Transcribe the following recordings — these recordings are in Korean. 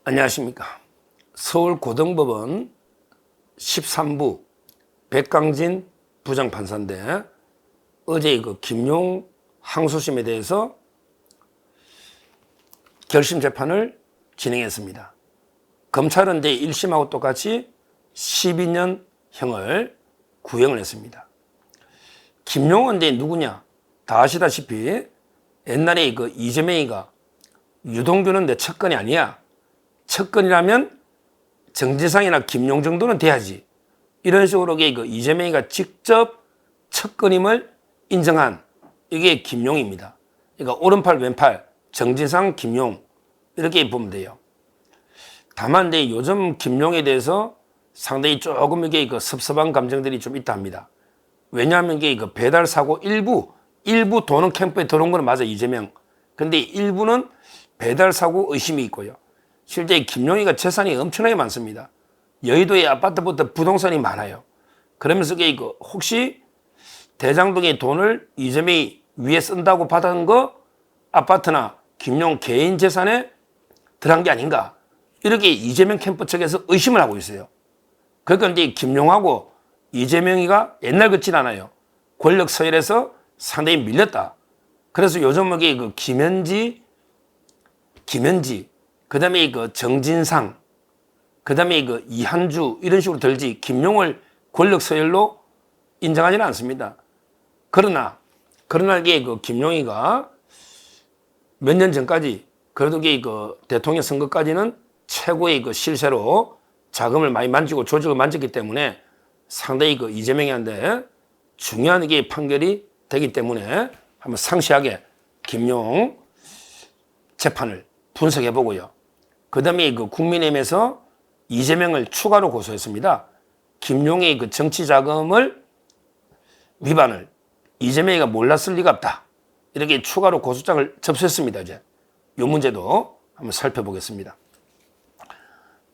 안녕하십니까. 서울고등법원 13부 백강진 부장판사인데 어제 그 김용 항소심에 대해서 결심 재판을 진행했습니다. 검찰은 이제 1심하고 똑같이 12년형을 구형을 했습니다. 김용은 이제 누구냐? 다 아시다시피 옛날에 그 이재명이가 유동규는 내 척건이 아니야. 척건이라면 정지상이나 김용 정도는 돼야지. 이런 식으로 그 이재명이가 직접 척건임을 인정한 이게 김용입니다. 그러니까 오른팔 왼팔 정지상 김용 이렇게 보면 돼요. 다만 이제 요즘 김용에 대해서 상당히 조금 이게 그 섭섭한 감정들이 좀 있다 합니다. 왜냐하면 이게 그 배달 사고 일부 도는 캠프에 들어온 건 맞아 이재명. 근데 일부는 배달 사고 의심이 있고요. 실제 김용희가 재산이 엄청나게 많습니다. 여의도의 아파트부터 부동산이 많아요. 그러면서 혹시 대장동의 돈을 이재명이 위에 쓴다고 받은 거 아파트나 김용 개인 재산에 들어간 게 아닌가. 이렇게 이재명 캠프 측에서 의심을 하고 있어요. 그러니까 이제 김용하고 이재명이가 옛날 같진 않아요. 권력 서열에서 상당히 밀렸다. 그래서 요즘 그 김현지, 그 다음에 그 정진상, 그 다음에 그 이한주 이런 식으로 들지 김용을 권력 서열로 인정하지는 않습니다. 그러나 이게 그 김용희가 몇 년 전까지 그래도 그 대통령 선거까지는 최고의 그 실세로 자금을 많이 만지고 조직을 만졌기 때문에 상당히 그 이재명한테 중요한 이게 판결이 되기 때문에 한번 상세하게 김용 재판을 분석해 보고요. 그 다음에 그 국민의힘에서 이재명을 추가로 고소했습니다. 김용의 그 정치 자금을 위반을 이재명이가 몰랐을 리가 없다. 이렇게 추가로 고소장을 접수했습니다. 이제 이 문제도 한번 살펴보겠습니다.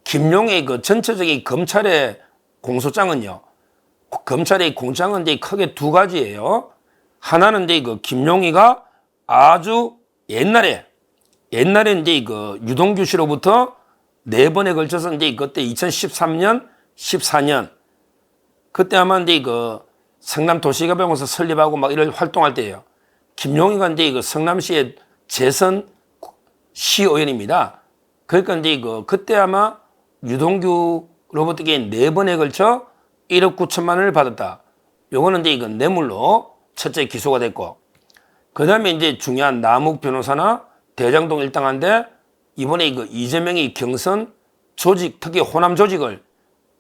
김용의 그 전체적인 검찰의 공소장은요. 검찰의 공소장은 이제 크게 두 가지예요. 하나는 이제 그 김용희가 아주 옛날에 이제 그 유동규 씨로부터 4번에 걸쳐서 이제 그때 2013년, 14년 그때 아마 이제 그 성남도시개발공사 설립하고 막 이런 활동할 때예요. 김용희가 이제 그 성남시의 재선 시의원입니다. 그러니까 이제 그때 아마 유동규로부터 4번에 걸쳐 1억 9천만 원을 받았다. 요거는 이제 그 뇌물로 첫째 기소가 됐고, 그 다음에 이제 중요한 남욱 변호사나 대장동 일당한테 이번에 그 이재명이 경선 조직, 특히 호남 조직을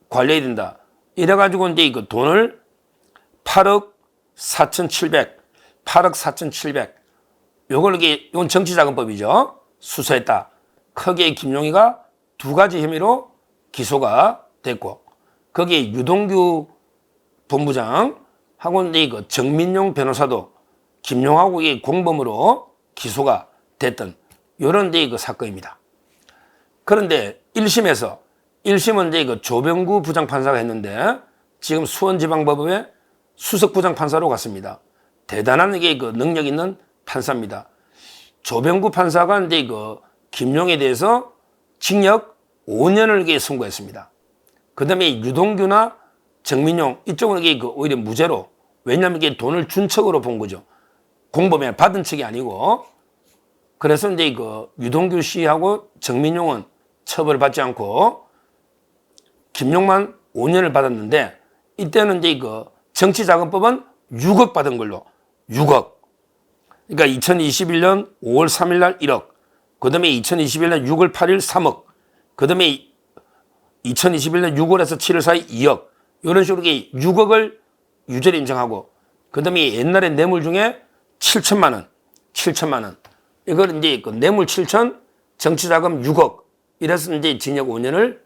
관리해야 된다. 이래가지고 이제 그 돈을 8억 4,700. 이건 정치자금법이죠. 수사했다. 크게 김용희가 두 가지 혐의로 기소가 됐고, 거기에 유동규 본부장하고 이제 그 정민용 변호사도 김용하고 공범으로 기소가 됐던 이런 데 그 사건입니다. 그런데 1심은 이제 그 조병구 부장판사가 했는데 지금 수원지방법원의 수석부장판사로 갔습니다. 대단한 이게 그 능력 있는 판사입니다. 조병구 판사가 이제 그 김용에 대해서 징역 5년을 선고했습니다. 그 다음에 유동규나 정민용 이쪽은 이게 그 오히려 무죄로, 왜냐하면 이게 돈을 준 척으로 본 거죠. 공범에 받은 척이 아니고. 그래서 이제 그 유동규 씨하고 정민용은 처벌받지 않고 김용만 5년을 받았는데, 이때는 이제 그 정치자금법은 6억 받은 걸로 6억. 그러니까 2021년 5월 3일 날 1억. 그 다음에 2021년 6월 8일 3억. 그 다음에 2021년 6월에서 7월 사이 2억. 이런 식으로 6억을 유죄를 인정하고, 그 다음에 옛날에 뇌물 중에 7천만 원. 이걸 이제 그 뇌물 7천, 정치자금 6억. 이래서 이제 징역 5년을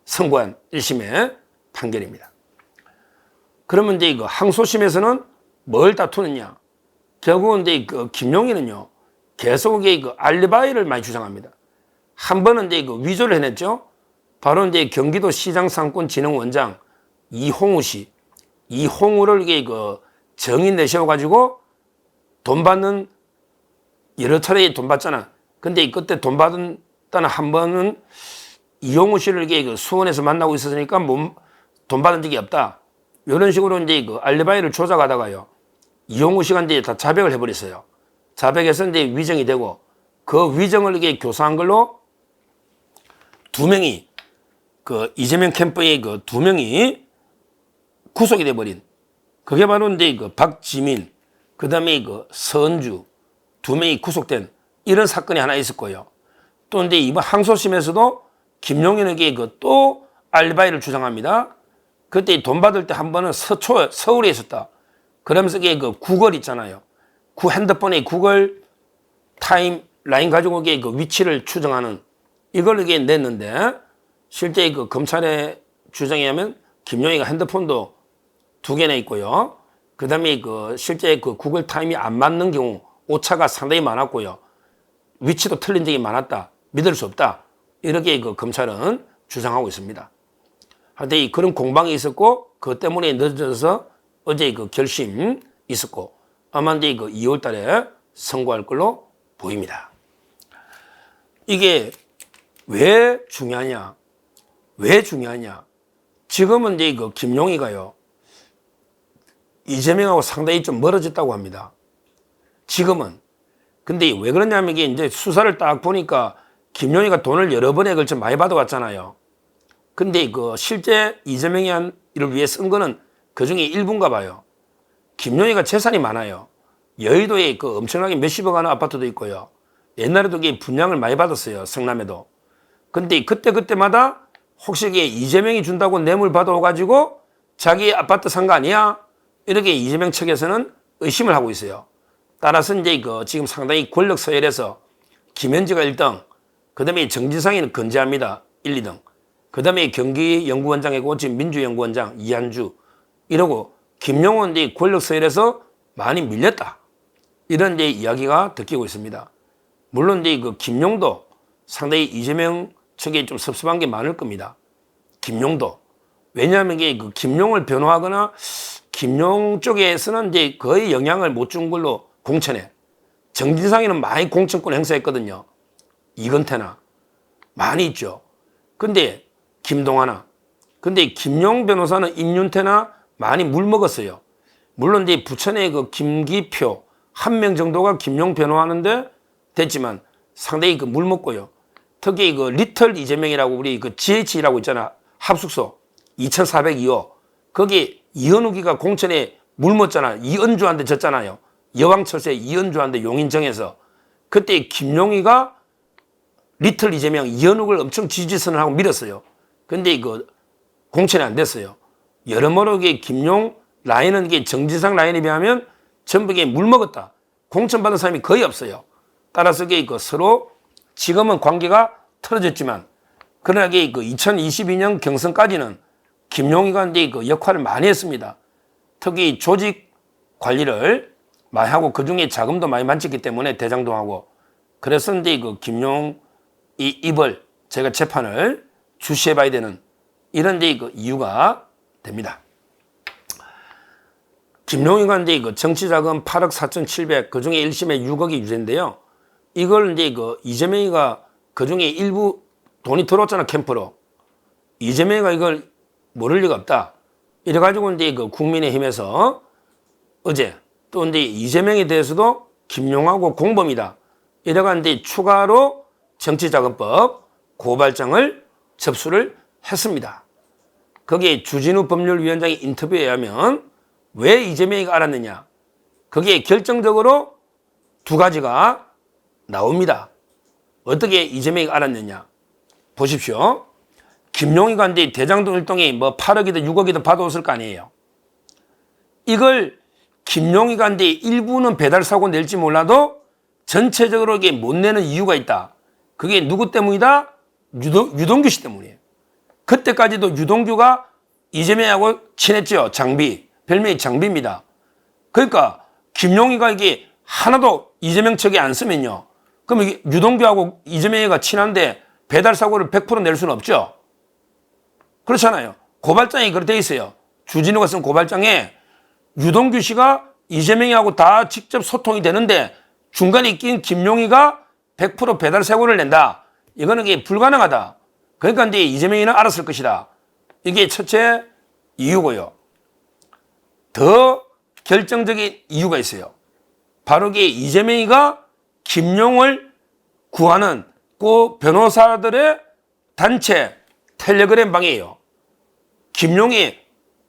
선고한 1심의 판결입니다. 그러면 이제 그 항소심에서는 뭘 다투느냐? 결국은 이제 그 김용희는요, 계속 그 알리바이를 많이 주장합니다. 한 번은 이제 그 위조를 해냈죠. 바로 이제 경기도 시장상권진흥원장 이홍우 씨, 이홍우를 그 정의 내세워가지고 돈 받는 여러 차례 돈 받잖아. 근데 그때 돈 받은 일단 한 번은 이용우 씨를 이게 수원에서 만나고 있었으니까 돈 받은 적이 없다. 이런 식으로 이제 알리바이를 조작하다가요. 이용우 씨가 이제 다 자백을 해버렸어요. 자백해서 이제 위정이 되고 그 위정을 이게 교사한 걸로 두 명이 이재명 캠프의 두 명이 구속이 돼버린 그게 바로 이제 박지민 그다음에 서은주 두 명이 구속된 이런 사건이 하나 있었고요. 또 이제 이번 항소심에서도 김용현에게 또 알리바이를 주장합니다. 그때 돈 받을 때 한 번은 서울에 있었다. 그러면서 이게 구글 있잖아요. 핸드폰에 구글 타임 라인 가지고 이게 위치를 추정하는 이걸 이게 냈는데 실제 검찰의 주장에 하면 김용희가 핸드폰도 2개나 있고요. 그 다음에 실제 구글 타임이 안 맞는 경우 오차가 상당히 많았고요. 위치도 틀린 적이 많았다. 믿을 수 없다. 이렇게 검찰은 주장하고 있습니다. 하여튼 그런 공방이 있었고 그것 때문에 늦어져서 어제 결심 있었고 아마 이제 2월 달에 선고할 걸로 보입니다. 이게 왜 중요하냐? 왜 중요하냐? 지금은 이제 김용희가요. 이재명하고 상당히 좀 멀어졌다고 합니다. 지금은. 근데 왜 그러냐면 이게 이제 수사를 딱 보니까 김용희가 돈을 여러 번에 걸쳐 많이 받아왔잖아요. 근데 실제 이재명이 한 일을 위해 쓴 거는 그 중에 일부인가 봐요. 김용희가 재산이 많아요. 여의도에 엄청나게 몇십억 하는 아파트도 있고요. 옛날에도 이게 분양을 많이 받았어요. 성남에도. 근데 그때마다 혹시 이게 이재명이 준다고 뇌물 받아와가지고 자기 아파트 산 거 아니야? 이렇게 이재명 측에서는 의심을 하고 있어요. 따라서 이제 지금 상당히 권력 서열에서 김현지가 1등, 그 다음에 정진상이는 건재합니다. 1, 2등. 그 다음에 경기연구원장이고 지금 민주연구원장 이한주 이러고 김용은 이제 권력 서열에서 많이 밀렸다. 이런 이제 이야기가 듣기고 있습니다. 물론 이제 김용도 상당히 이재명 측에 좀 섭섭한 게 많을 겁니다. 김용도. 왜냐하면 이게 김용을 변호하거나 김용 쪽에서는 이제 거의 영향을 못 준 걸로 공천에. 정진상이는 많이 공천권 행사했거든요. 이건태나. 많이 있죠. 근데 김동하나. 근데 김용 변호사는 임윤태나 많이 물먹었어요. 물론 이제 부천의 김기표 한 명 정도가 김용 변호하는데 됐지만 상당히 물먹고요. 특히 리틀 이재명이라고 우리 GH라고 있잖아. 합숙소 2402호. 거기 이현욱이가 공천에 물먹잖아. 이은주한테 졌잖아요. 여왕철새 이은주한테 용인정에서. 그때 김용희가 리틀 이재명 이현욱을 엄청 지지선을 하고 밀었어요. 근데 공천이 안 됐어요. 여러모로 이게 김용 라인은 이게 정진상 라인에 비하면 전부 이게 물먹었다. 공천 받은 사람이 거의 없어요. 따라서 이게 서로 지금은 관계가 틀어졌지만 그러나 이게 2022년 경선까지는 김용희가 이제 역할을 많이 했습니다. 특히 조직 관리를 많이 하고 그 중에 자금도 많이 만졌기 때문에 대장도 하고 그래서 이제 김용 입을 제가 재판을 주시해봐야 되는 이런 이제 이유가 됩니다. 김용희가 이제 정치자금 8억 4,700 그 중에 1심에 6억이 유죄인데요. 이걸 이제 이재명이가 그 중에 일부 돈이 들어왔잖아 캠프로. 이재명이가 이걸 모를 리가 없다. 이래가지고 이제 국민의힘에서 어제 또 이제 이재명에 대해서도 김용하고 공범이다. 이래가 이제 추가로 정치자금법 고발장을 접수를 했습니다. 거기에 주진우 법률위원장의 인터뷰에 의하면 왜 이재명이가 알았느냐. 거기에 결정적으로 2가지가 나옵니다. 어떻게 이재명이가 알았느냐. 보십시오. 김용희가 이제 대장동 일동이 8억이든 6억이든 받아왔을 거 아니에요. 이걸 김용희가 이제 일부는 배달사고 낼지 몰라도 전체적으로 이게 못 내는 이유가 있다. 그게 누구 때문이다? 유동규 씨 때문이에요. 그때까지도 유동규가 이재명하고 친했죠. 장비. 별명이 장비입니다. 그러니까 김용희가 이게 하나도 이재명 측에 안 쓰면요. 그럼 이게 유동규하고 이재명이가 친한데 배달사고를 100% 낼 수는 없죠. 그렇잖아요. 고발장이 그렇게 돼 있어요. 주진우가 쓴 고발장에 유동규 씨가 이재명이하고 다 직접 소통이 되는데 중간에 낀 김용희가 100% 배달사고를 낸다. 이거는 이게 불가능하다. 그러니까 이제 이재명이는 알았을 것이다. 이게 첫째 이유고요. 더 결정적인 이유가 있어요. 바로 이게 이재명이가 김용을 구하는 그 변호사들의 단체 텔레그램 방이에요. 김용이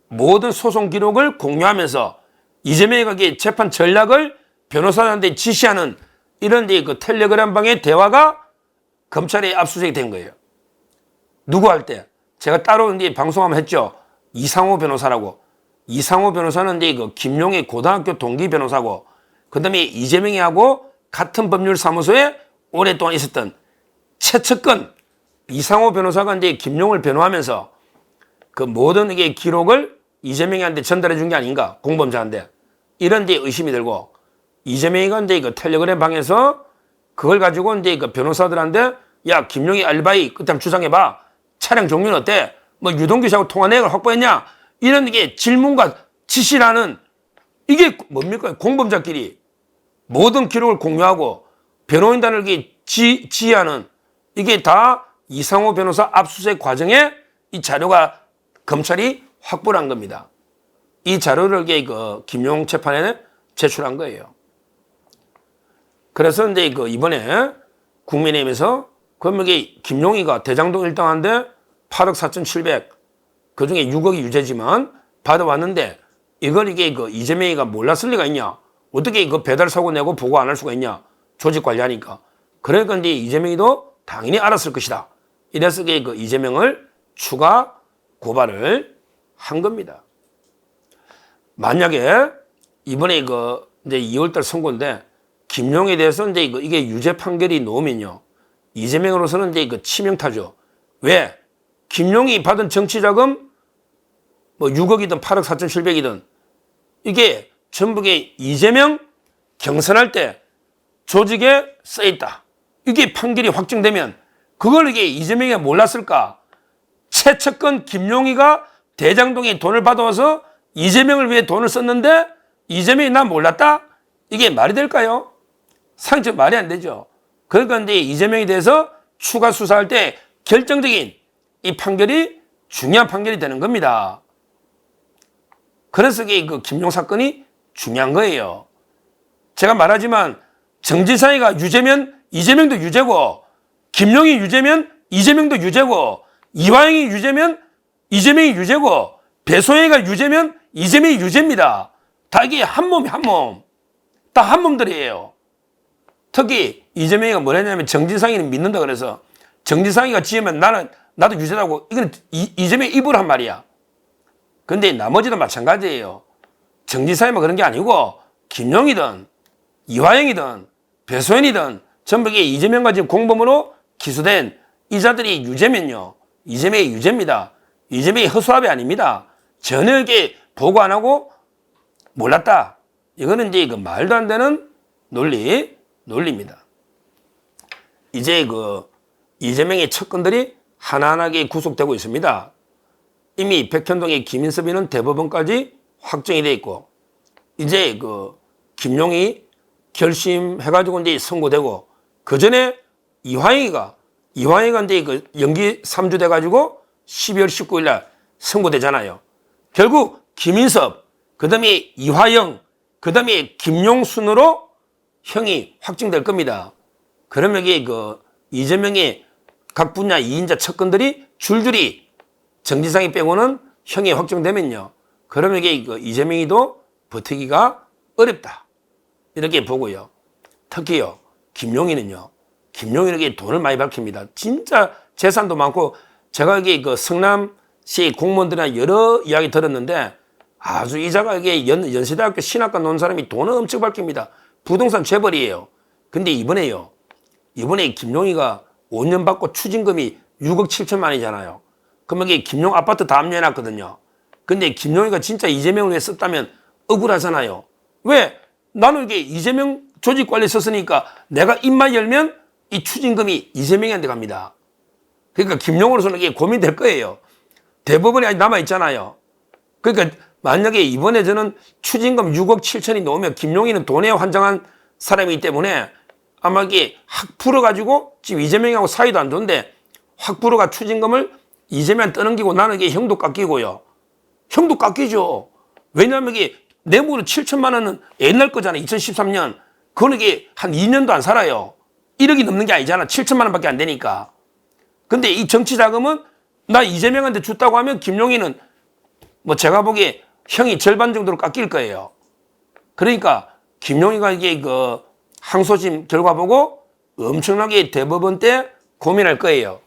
모든 소송 기록을 공유하면서 이재명이가 재판 전략을 변호사들한테 지시하는 이런 그 텔레그램 방의 대화가 검찰에 압수수색이 된 거예요. 누구 할 때? 제가 따로 이제 방송 한번 했죠. 이상호 변호사라고. 이상호 변호사는 이제 그 김용의 고등학교 동기 변호사고, 그 다음에 이재명이하고 같은 법률사무소에 오랫동안 있었던 최측근 이상호 변호사가 이제 김용을 변호하면서 그 모든 이게 기록을 이재명이한테 전달해 준 게 아닌가, 공범자한테. 이런 데 의심이 들고, 이재명이가 이제 그 텔레그램 방에서 그걸 가지고 이제 그 변호사들한테 야, 김용이 알바이 그때 한번 주장해봐. 차량 종류는 어때? 뭐 유동규 씨하고 통화 내역을 확보했냐? 이런 게 질문과 지시라는 이게 뭡니까? 공범자끼리 모든 기록을 공유하고 변호인단을 지휘하는 이게 다 이상호 변호사 압수수색 과정에 이 자료가 검찰이 확보를 한 겁니다. 이 자료를 그 김용 재판에 제출한 거예요. 그래서 이제 그 이번에 국민의힘에서 그러면 이게 김용이가 대장동 1등한데 8억 4,700, 그 중에 6억이 유죄지만 받아왔는데 이걸 이게 그 이재명이가 몰랐을 리가 있냐? 어떻게 그 배달 사고 내고 보고 안 할 수가 있냐? 조직 관리하니까. 그러니까 이제 이재명이도 당연히 알았을 것이다. 이래서 그 이재명을 추가 고발을 한 겁니다. 만약에 이번에 그 이제 2월달 선고인데 김용에 대해서 이제 이게 유죄 판결이 나오면요, 이재명으로서는 이제 그 치명타죠. 왜? 김용이 받은 정치자금 뭐 6억이든 8억 4,700이든 이게 전부 이재명 경선할 때 조직에 써있다. 이게 판결이 확정되면 그걸 이게 이재명이 몰랐을까? 최측근 김용이가 대장동에 돈을 받아와서 이재명을 위해 돈을 썼는데 이재명이 난 몰랐다? 이게 말이 될까요? 상식 말이 안 되죠. 그러니까 이제 이재명에 대해서 추가 수사할 때 결정적인 이 판결이 중요한 판결이 되는 겁니다. 그래서 이게 그 김용 사건이 중요한 거예요. 제가 말하지만 정진상이가 유죄면 이재명도 유죄고, 김용이 유죄면 이재명도 유죄고, 이화영이 유죄면 이재명이 유죄고, 배소영이가 유죄면 이재명이 유죄입니다. 다 이게 한 몸이 한 몸. 다 한 몸들이에요. 특히 이재명이가 뭐랬냐면 정진상이는 믿는다 그래서 정진상이가 지으면 나도 유죄라고, 이건 이재명이 입으로 한 말이야. 근데 나머지도 마찬가지예요. 정진상이만 그런 게 아니고 김용이든 이화영이든 배소연이든 전부 이재명과 지금 공범으로 기소된 이자들이 유죄면요, 이재명이 유죄입니다. 이재명이 허수아비 아닙니다. 전혀 이렇게 보고 안 하고 몰랐다. 이거는 이제 그 말도 안 되는 논리입니다. 이제 그 이재명의 측근들이 하나하나게 구속되고 있습니다. 이미 백현동의 김인섭이는 대법원까지 확정이 돼 있고, 이제 그 김용이 결심해가지고 이제 선고되고, 그 전에 이화영이가 이제 그 연기 3주 돼가지고 12월 19일 날 선고되잖아요. 결국 김인섭, 그 다음에 이화영, 그 다음에 김용 순으로 형이 확정될 겁니다. 그러면 이게 그 이재명의 각 분야 2인자 측근들이 줄줄이 정진상이 빼고는 형이 확정되면요, 그러면 이게 그 이재명이도 버티기가 어렵다. 이렇게 보고요. 특히요, 김용이는요, 김용이에게 돈을 많이 밝힙니다. 진짜 재산도 많고, 제가 이게 그 성남시 공무원들이나 여러 이야기 들었는데 아주 이자가 이게 연세대학교 신학과 나온 사람이 돈을 엄청 밝힙니다. 부동산 재벌이에요. 근데 이번에 김용이가 5년 받고 추징금이 6억 7천만 원이잖아요. 그러면 이게 김용 아파트 다 압류해놨거든요. 근데 김용이가 진짜 이재명을 위해 썼다면 억울하잖아요. 왜? 나는 이게 이재명 조직 관리에 썼으니까 내가 입만 열면 이 추징금이 이재명한테 갑니다. 그러니까 김용으로서는 이게 고민될 거예요. 대법원이 아직 남아있잖아요. 그러니까 만약에 이번에 저는 추징금 6억 7천이 나오면 김용이는 돈에 환장한 사람이기 때문에 아마 이게 확 풀어가지고 지금 이재명하고 사이도 안 좋은데 확 풀어가 추징금을 이재명 떠넘기고 나는 이게 형도 깎이고요. 형도 깎이죠. 왜냐하면 이게 뇌물은 7천만 원은 옛날 거잖아요. 2013년. 그거는 이게 한 2년도 안 살아요. 1억이 넘는 게 아니잖아. 7천만 원밖에 안 되니까. 근데 이 정치 자금은 나 이재명한테 줬다고 하면 김용희는 뭐 제가 보기에 형이 절반 정도로 깎일 거예요. 그러니까 김용희가 이게 그 항소심 결과 보고 엄청나게 대법원 때 고민할 거예요.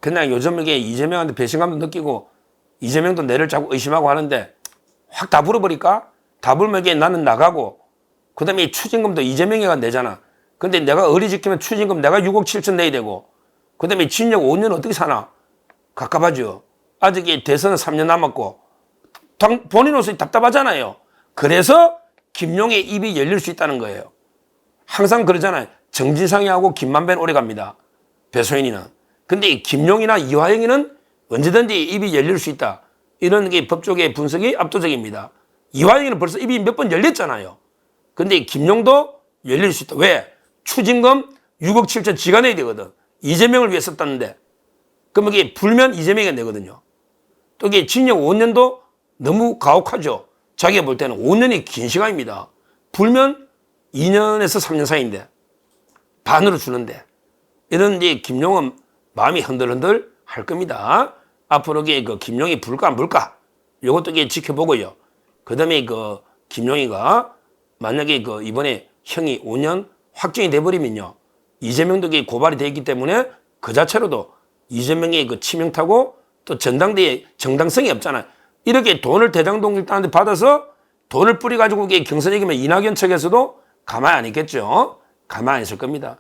그냥 요즘 이게 이재명한테 배신감도 느끼고 이재명도 내를 자꾸 의심하고 하는데 확 다 불어버릴까? 다 불면 이게 나는 나가고 그 다음에 추징금도 이재명이가 내잖아. 근데 내가 어리지키면 추징금 내가 6억 7천 내야 되고 그 다음에 징역 5년 어떻게 사나? 갑갑하죠. 아직 이 대선은 3년 남았고 본인으로서 답답하잖아요. 그래서 김용의 입이 열릴 수 있다는 거예요. 항상 그러잖아요. 정진상이하고 김만배는 오래 갑니다. 배소연이는. 근데 이 김용이나 이화영이는 언제든지 입이 열릴 수 있다. 이런 게 법조계 분석이 압도적입니다. 이화영이는 벌써 입이 몇 번 열렸잖아요. 근데 김용도 열릴 수 있다. 왜? 추징금 6억 7천 지가 내야 되거든. 이재명을 위해 썼다는데. 그럼 이게 불면 이재명이 내거든요. 또 이게 징역 5년도 너무 가혹하죠. 자기가 볼 때는 5년이 긴 시간입니다. 불면 2년에서 3년 사이인데 반으로 주는데 이런 이제 김용은 마음이 흔들흔들 할 겁니다. 앞으로 그 김용이 불까 안 불까 이것도 이게 지켜보고요. 그다음에 그 김용이가 만약에 그 이번에 형이 5년 확정이 돼버리면요. 이재명도 고발이 돼 있기 때문에 그 자체로도 이재명의 그 치명타고 또 전당대회 정당성이 없잖아요. 이렇게 돈을 대장동 일단한테 받아서 돈을 뿌려가지고 경선 이기면 이낙연 측에서도 가만히 안 있겠죠. 가만히 안 있을 겁니다.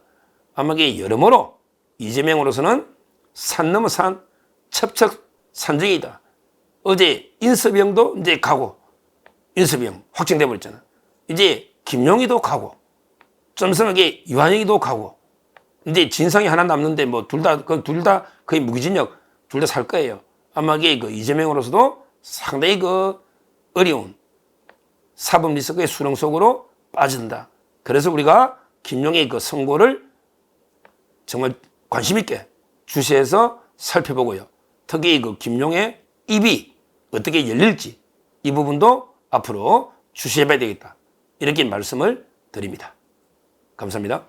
아마 이게 여러모로 이재명으로서는 산 넘어 산 첩첩 산정이다. 어제 인섭영도 이제 가고 인섭영 확정돼 버렸잖아. 이제 김용희도 가고 좀 있으면 이완영이도 가고 이제 진상이 하나 남는데 뭐 둘 다 거의 무기징역 둘 다 살 거예요. 아마 이게 그 이재명으로서도 상당히 그 어려운 사법 리스크의 수렁 속으로 빠진다. 그래서 우리가 김용의 그 선고를 정말 관심 있게 주시해서 살펴보고요. 특히 그 김용의 입이 어떻게 열릴지 이 부분도 앞으로 주시해봐야 되겠다. 이렇게 말씀을 드립니다. 감사합니다.